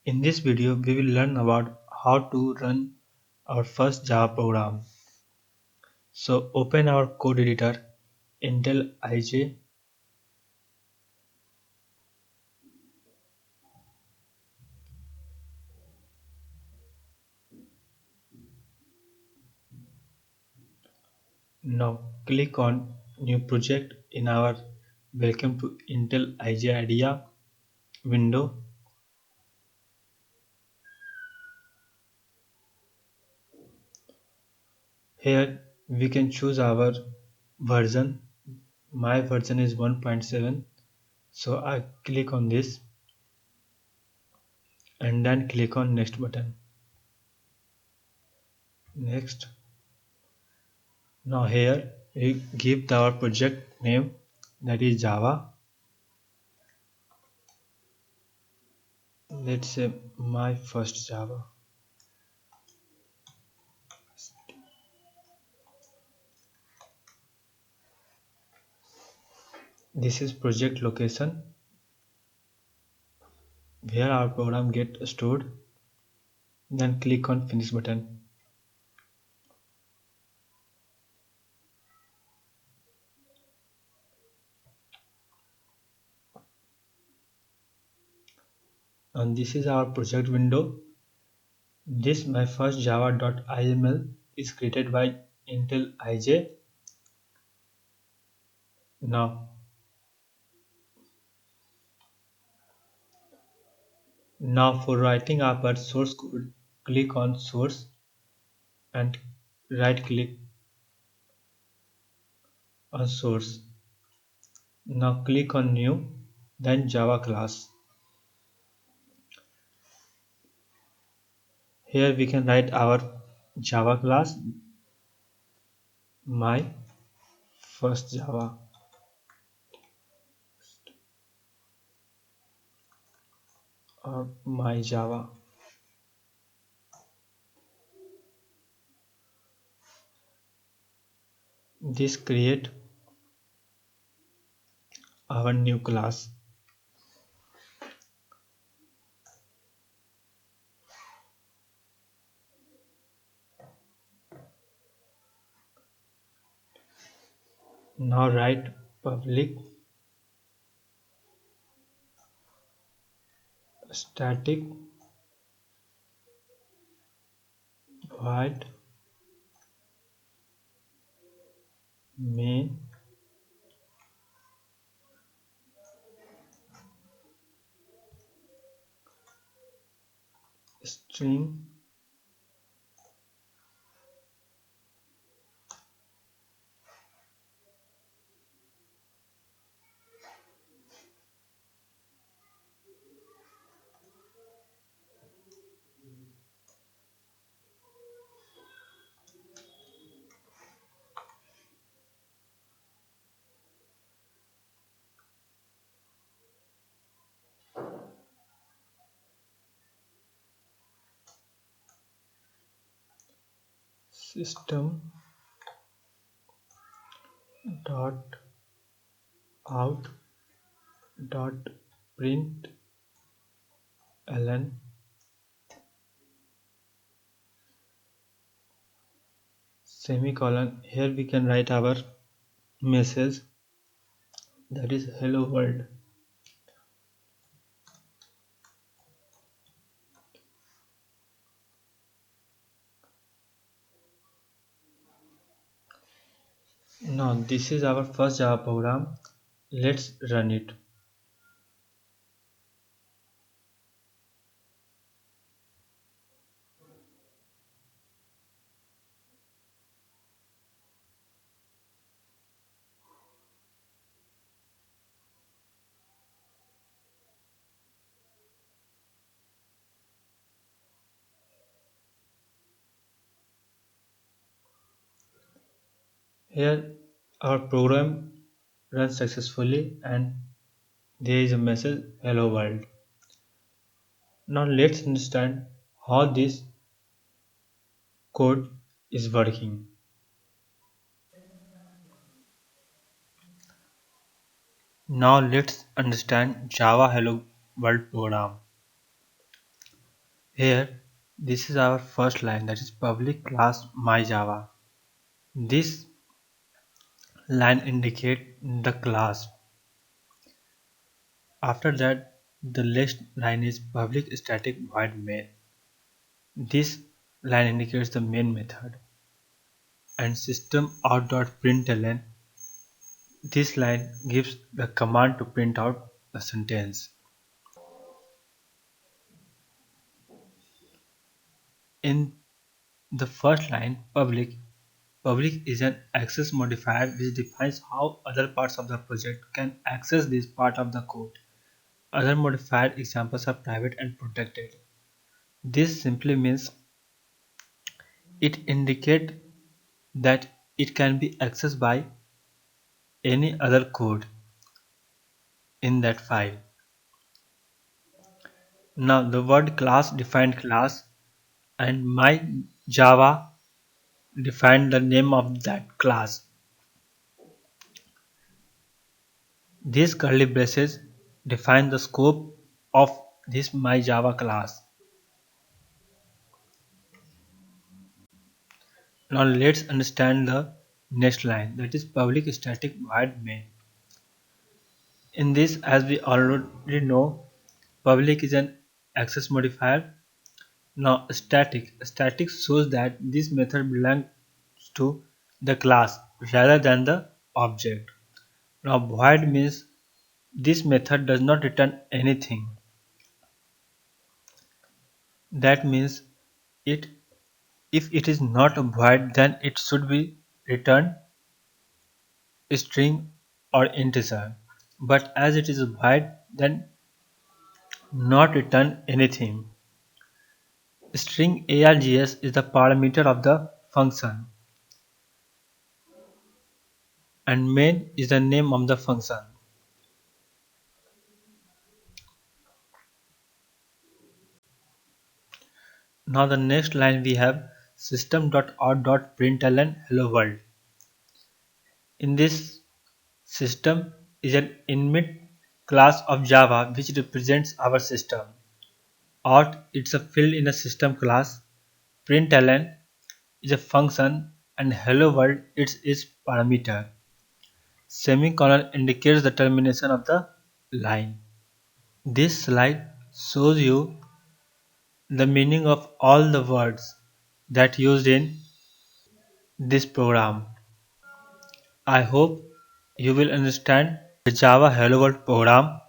In this video, we will learn about how to run our first Java program. So open our code editor, Intel IJ. Now click on New Project in our Welcome to Intel IJ Idea window. Here we can choose our version. My version is 1.7. So I click on this and then click on Next button. Next. Now here we give our project name, that is Java. Let's say my first Java. This is project location where our program get stored. Then click on finish button. And this is our project window. This my first java.iml is created by Intel IJ. Now, now for writing our source code, click on source and right click on source. Now click on new, then Java class. Here we can write our Java class, my first Java, or my Java. This create our new class. Now write public static void main string system dot out dot print ln semicolon. Here we can write our message, that is hello world. Now this is our first Java program. Let's run it. Here our program runs successfully and there is a message hello world. Now let's understand how this code is working. Now let's understand Java Hello World program. Here, this is our first line, that is public class my Java. This line indicate the class. After that, the next line is public static void main. This line indicates the main method. And system out.println, this line gives the command to print out the sentence. In the first line, public is an access modifier which defines how other parts of the project can access this part of the code. Other modifier examples are private and protected. This simply means it indicates that it can be accessed by any other code in that file. Now the word class defined class and my Java defined the name of that class. These curly braces define the scope of this my Java class. Now let's understand the next line, that is public static void main. In this, as we already know, public is an access modifier. Now static shows that this method belongs to the class rather than the object. Now void means this method does not return anything. That means it if it is not a void, then it should be returned string or integer. But as it is a void, then not return anything. String args is the parameter of the function and main is the name of the function. Now the next line we have system.out.println hello world. In this, system is an init class of Java which represents our system. Out is a field in a system class. Println is a function and hello world is its parameter. Semicolon indicates the termination of the line. This slide shows you the meaning of all the words that used in this program. I hope you will understand the Java Hello World program